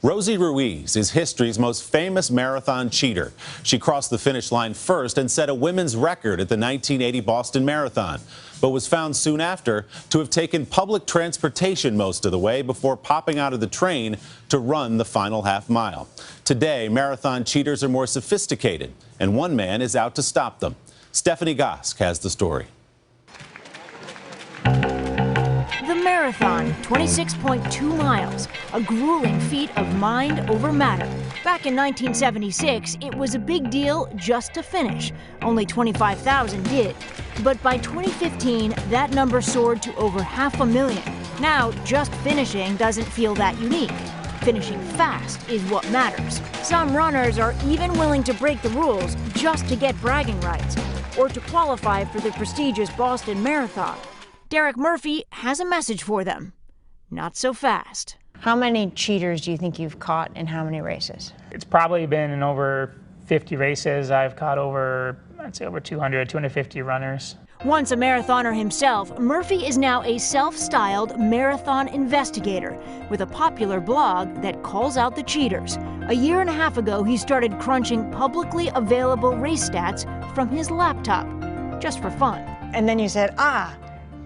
Rosie Ruiz is history's most famous marathon cheater. She crossed the finish line first and set a women's record at the 1980 Boston Marathon, but was found soon after to have taken public transportation most of the way before popping out of the train to run the final half mile. Today, marathon cheaters are more sophisticated, and one man is out to stop them. Stephanie Gosk has the story. The marathon, 26.2 miles, a grueling feat of mind over matter. Back in 1976, it was a big deal just to finish. Only 25,000 did. But by 2015, that number soared to over 500,000. Now, just finishing doesn't feel that unique. Finishing fast is what matters. Some runners are even willing to break the rules just to get bragging rights or to qualify for the prestigious Boston Marathon. Derek Murphy has a message for them. Not so fast. How many cheaters do you think you've caught in how many races? It's probably been in over 50 races. I've caught I'd say over 250 runners. Once a marathoner himself, Murphy is now a self-styled marathon investigator with a popular blog that calls out the cheaters. A year and a half ago, he started crunching publicly available race stats from his laptop, just for fun. And then you said,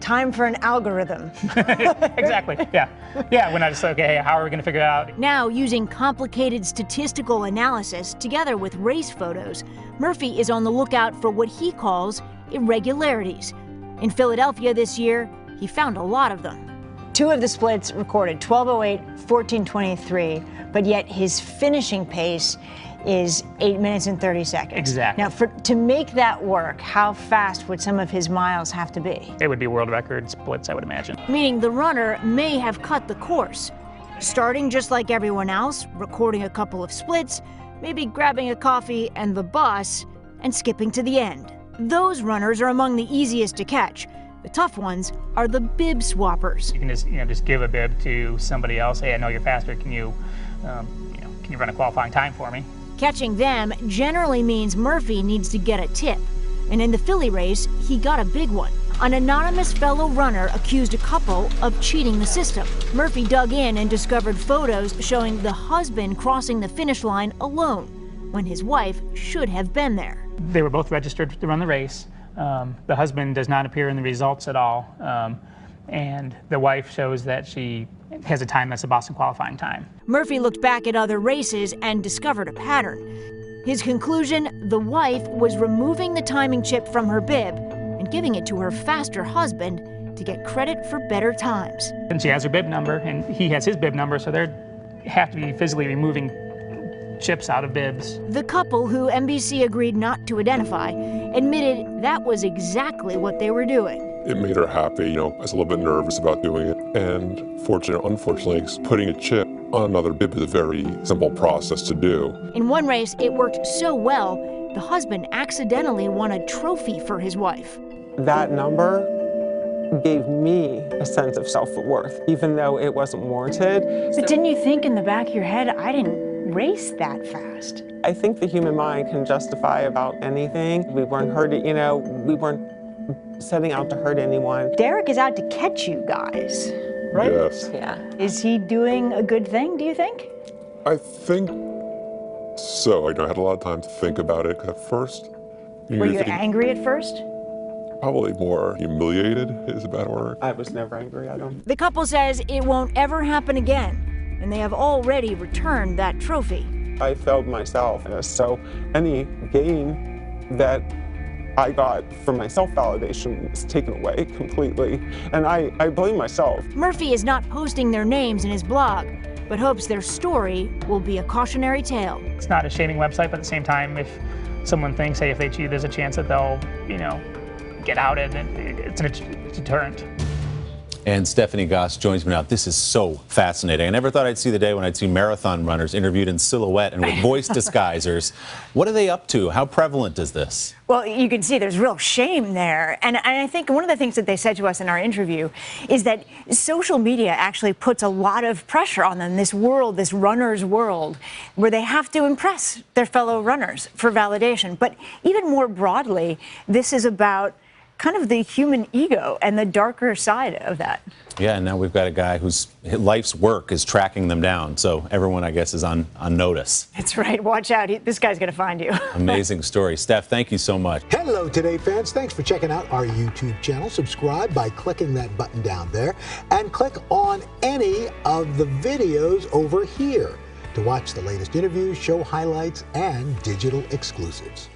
time for an algorithm. Exactly, yeah. Yeah, when I just said, okay, how are we going to figure it out? Now, using complicated statistical analysis together with race photos, Murphy is on the lookout for what he calls irregularities. In Philadelphia this year, he found a lot of them. Two of the splits recorded 12:08, 14:23, but yet his finishing pace is 8 minutes and 30 seconds. Exactly. Now, to make that work, how fast would some of his miles have to be? It would be world record splits, I would imagine. Meaning the runner may have cut the course, starting just like everyone else, recording a couple of splits, maybe grabbing a coffee and the bus, and skipping to the end. Those runners are among the easiest to catch. The tough ones are the bib swappers. You can just give a bib to somebody else. Hey, I know you're faster. Can you run a qualifying time for me? Catching them generally means Murphy needs to get a tip. And in the Philly race, he got a big one. An anonymous fellow runner accused a couple of cheating the system. Murphy dug in and discovered photos showing the husband crossing the finish line alone, when his wife should have been there. They were both registered to run the race. The husband does not appear in the results at all. And the wife shows that she has a time that's a Boston qualifying time. Murphy looked back at other races and discovered a pattern. His conclusion, the wife was removing the timing chip from her bib and giving it to her faster husband to get credit for better times. And she has her bib number, and he has his bib number, so they have to be physically removing chips out of bibs. The couple, who NBC agreed not to identify, admitted that was exactly what they were doing. It made her happy. I was a little bit nervous about doing it. And unfortunately, putting a chip on another bib is a very simple process to do. In one race, it worked so well, the husband accidentally won a trophy for his wife. That number gave me a sense of self-worth, even though it wasn't warranted. But didn't you think in the back of your head, I didn't race that fast? I think the human mind can justify about anything. We weren't hurting, we weren't setting out to hurt anyone. Derek is out to catch you guys, right? Yes. Yeah. Is he doing a good thing, do you think? I think so. I had a lot of time to think about it. At first, were you angry at first? Probably more humiliated is a bad word. I was never angry, The couple says it won't ever happen again, and they have already returned that trophy. I failed myself, so any gain that I got from my self-validation was taken away completely, and I blame myself. Murphy is not posting their names in his blog, but hopes their story will be a cautionary tale. It's not a shaming website, but at the same time, if someone thinks, hey, if they cheat, there's a chance that they'll, get outed, and it's a deterrent. And Stephanie Gosk joins me now. This is so fascinating. I never thought I'd see the day when I'd see marathon runners interviewed in silhouette and with voice disguisers. What are they up to? How prevalent is this? Well, you can see there's real shame there. And I think one of the things that they said to us in our interview is that social media actually puts a lot of pressure on them, this world, this runner's world, where they have to impress their fellow runners for validation. But even more broadly, this is about kind of the human ego and the darker side of that. Yeah, and now we've got a guy whose life's work is tracking them down. So everyone, I guess, is on notice. That's right. Watch out. This guy's going to find you. Amazing story. Steph, thank you so much. Hello, Today fans. Thanks for checking out our YouTube channel. Subscribe by clicking that button down there and click on any of the videos over here to watch the latest interviews, show highlights, and digital exclusives.